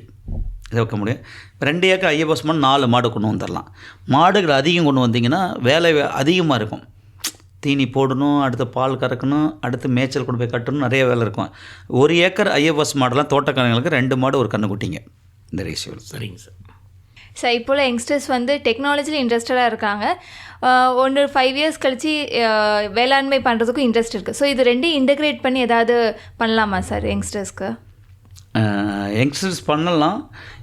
இதை வைக்க முடியும். 2 ஏக்கர் ஐஎஃப்எஸ் மாடு 4 மாடு கொண்டு வந்துடலாம். மாடுகள் அதிகம் கொண்டு வந்தீங்கன்னா வேலை அதிகமாக இருக்கும். தீனி போடணும், அடுத்து பால் கறக்கணும், அடுத்து மேய்ச்சல் கொண்டு போய் கட்டணும், நிறைய வேலை இருக்கும். 1 ஏக்கர் ஐஎஃப்எஸ் மாடெல்லாம் தோட்டக்காரங்களுக்கு 2 மாடு 1 கன்றுக்குட்டிங்க இந்த ரேஷியோ. சரிங்க சார். சார், இப்போல யங்ஸ்டர்ஸ் டெக்னாலஜியில் இன்ட்ரெஸ்டடாக இருக்காங்க. 5 இயர்ஸ் கழித்து வேளாண்மை பண்ணுறதுக்கும் இன்ட்ரெஸ்ட் இருக்குது. ஸோ இது 2 இன்டகிரேட் பண்ணி ஏதாவது பண்ணலாமா சார் யங்ஸ்டர்ஸ்க்கு? யங்ஸ்டர்ஸ் பண்ணலாம்.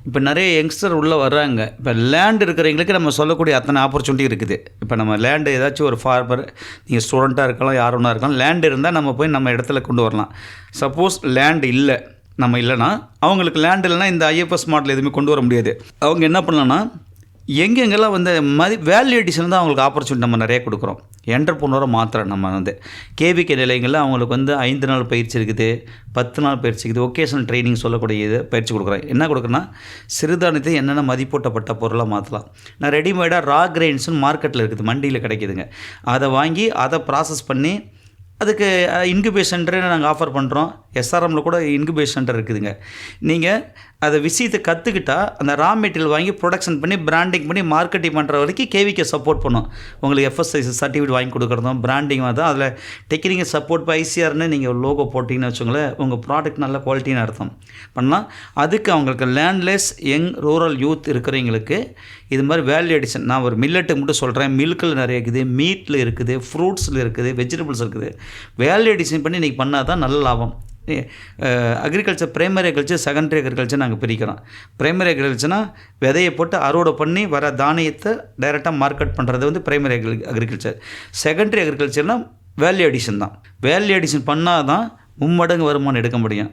இப்போ நிறைய யங்ஸ்டர் உள்ளே வர்றாங்க. இப்போ லேண்ட் இருக்கிறவங்களுக்கு நம்ம சொல்லக்கூடிய அத்தனை ஆப்பர்ச்சுனிட்டி இருக்குது. இப்போ நம்ம லேண்டு ஏதாச்சும் ஒரு ஃபார்மர், நீங்கள் ஸ்டூடெண்ட்டாக இருக்கலாம், யார் ஒன்றா இருக்கலாம், லேண்ட் இருந்தால் நம்ம போய் நம்ம இடத்துல கொண்டு வரலாம். சப்போஸ் லேண்ட் இல்லை, நம்ம இல்லைன்னா அவங்களுக்கு லேண்ட் இல்லைன்னா இந்த ஐஎஃப்எஸ் மாடல் எதுவுமே கொண்டு வர முடியாது. அவங்க என்ன பண்ணலான்னா எங்கெங்கெல்லாம் வேல்யூ எடிஷன் தான் அவங்களுக்கு ஆப்பர்ச்சுனிட்டி நம்ம நிறைய கொடுக்குறோம். என்டர்ப்ரனரை மாத்திரம் நம்ம கேவிகே நிலையங்களில் அவங்களுக்கு 5 நாள் பயிற்சி இருக்குது, 10 நாள் பயிற்சி இருக்குது, ஒகேஷனல் ட்ரைனிங் சொல்லக்கூடிய பயிற்சி கொடுக்குறேன். என்ன கொடுக்குறேன்னா சிறுதானியத்தை என்னென்ன மதிப்பூட்டப்பட்ட பொருளாக மாற்றலாம். நான் ரெடிமேடாக ரா கிரெயின்ஸ்னு மார்க்கெட்டில் இருக்குது, மண்டியில் கிடைக்குதுங்க. அதை வாங்கி அதை ப்ராசஸ் பண்ணி அதுக்கு இன்குபேஷன் சென்டர் நாங்கள் ஆஃபர் பண்ணுறோம். எஸ்ஆர்எம்மில் கூட இன்குபேஷன் சென்டர் இருக்குதுங்க. நீங்கள் அதை விஷயத்தை கற்றுக்கிட்டால் அந்த ரா மெட்டீரியல் வாங்கி ப்ரொடக்ஷன் பண்ணி பிராண்டிங் பண்ணி மார்க்கெட்டிங் பண்ணுற வரைக்கும் கேவிகே சப்போர்ட் பண்ணும். உங்களுக்கு எஃப்எஸ்ஐ சர்டிஃபிகேட் வாங்கி கொடுக்குறதும் பிராண்டிங் தான். அதில் டெக்னிக்கல் சப்போர்ட் இப்போ ஐசிஆர்னு நீங்கள் லோகோ போட்டிங்கன்னு வச்சுங்களேன், உங்கள் ப்ராடக்ட் நல்ல குவாலிட்டின்னு அர்த்தம் பண்ணலாம். அதுக்கு அவங்களுக்கு லேண்ட்லெஸ் யங் ரூரல் யூத் இருக்கிறவங்களுக்கு இது மாதிரி வேல்யூ எடிஷன், நான் ஒரு மில்லட்டு மட்டும் சொல்கிறேன், மில்கில் நிறைய இருக்குது, மீட்டில் இருக்குது, ஃப்ரூட்ஸில் இருக்குது, வெஜிடபிள்ஸ் இருக்குது. வேல்யூ எடிஷன் பண்ணி இன்றைக்கி பண்ணால் தான் நல்ல லாபம். Agriculture, primary agriculture, secondary agriculture நாங்கள் பிரிக்கிறோம். பிரைமரி அக்ரிகல்ச்சர்னால் விதையை போட்டு அறுவடை பண்ணி வர தானியத்தை டைரெக்டாக மார்க்கெட் பண்ணுறது பிரைமரி அக்ரிகல்ச்சர். செகண்டரி அக்ரிகல்ச்சர்னால் வேல்யூ எடிஷன் தான். வேல்யூ எடிஷன் பண்ணால் தான் 3 மடங்கு வருமானம் எடுக்க முடியும்.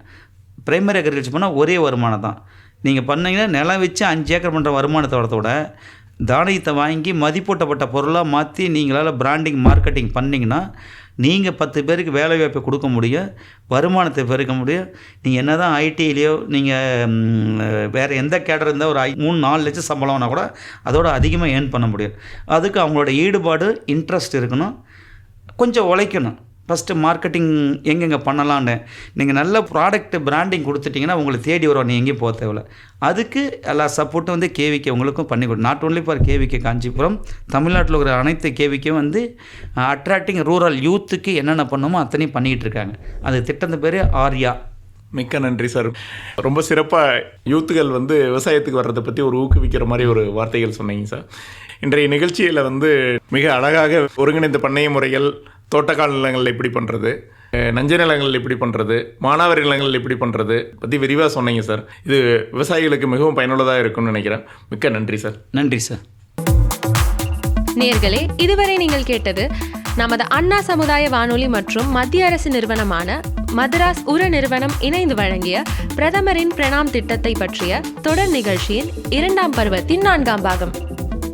பிரைமரி அக்ரிகல்ச்சர் பண்ணால் ஒரே வருமானம் தான். நீங்கள் பண்ணிங்கன்னா நிலம் வச்சு 5 ஏக்கர் பண்ணுற வருமானத்தை வரத்தோட தானியத்தை வாங்கி மதிப்பூட்டப்பட்ட பொருளாக மாற்றி நீங்களால் பிராண்டிங் மார்க்கெட்டிங் பண்ணிங்கன்னா நீங்கள் 10 பேருக்கு வேலை வாய்ப்பை கொடுக்க முடியும், வருமானத்தை பெருக்க முடியும். நீங்கள் என்ன தான் ஐடியிலையோ நீங்கள் வேறு எந்த கேடர் இருந்தால் ஒரு 3-4 லட்சம் சம்பளம்னா கூட அதோட அதிகமாக ஏர்ன் பண்ண முடியும். அதுக்கு அவங்களோட ஈடுபாடு, இன்ட்ரெஸ்ட் இருக்கணும், கொஞ்சம் உழைக்கணும். ஃபஸ்ட்டு மார்க்கெட்டிங் எங்கெங்கே பண்ணலான்னு நீங்கள் நல்ல ப்ராடக்ட் பிராண்டிங் கொடுத்துட்டிங்கன்னா உங்களை தேடி வரும், நீ எங்கேயும் போக தேவையில்ல. அதுக்கு எல்லா சப்போர்ட்டும் வந்து கேவிகே உங்களுக்கும் பண்ணி கொடுக்கும். Not only for KVK Kanchipuram, தமிழ்நாட்டில் இருக்கிற அனைத்து கேவிக்கே வந்து அட்ராக்டிங் ரூரல் யூத்துக்கு என்னென்ன பண்ணுமோ அத்தனையும் பண்ணிக்கிட்டு இருக்காங்க. அது திட்டத்து பேர் ஆர்யா. மிக்க நன்றி சார். ரொம்ப சிறப்பாக யூத்துகள் வந்து விவசாயத்துக்கு வர்றதை பற்றி ஒரு ஊக்குவிக்கிற மாதிரி ஒரு வார்த்தைகள் சொன்னீங்க சார். இன்றைய நிகழ்ச்சியில் வந்து மிக அழகாக ஒருங்கிணைந்த பண்ணைய முறைகள், தோட்டக்கால் நிலங்கள் எப்படி பண்ணுறது, நஞ்சை நிலங்கள் எப்படி பண்ணுறது, மானாவாரி நிலங்கள் எப்படி பண்ணுறது பற்றி விரிவாக சொன்னீங்க சார். இது விவசாயிகளுக்கு மிகவும் பயனுள்ளதாக இருக்கும்னு நினைக்கிறேன். மிக்க நன்றி சார். நன்றி சார். நேயர்களே, இதுவரை நீங்கள் கேட்டது நமது அண்ணா சமுதாய வானொலி மற்றும் மத்திய அரசு நிறுவனமான மதராஸ் உர நிறுவனம் இணைந்து வழங்கிய பிரதமரின் பிரணாம் திட்டத்தை பற்றிய தொடர் நிகழ்ச்சியின் 2ஆம் பருவத்தின் 4ஆம் பாகம்.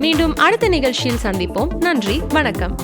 மீண்டும் அடுத்த நிகழ்ச்சியில் சந்திப்போம். நன்றி, வணக்கம்.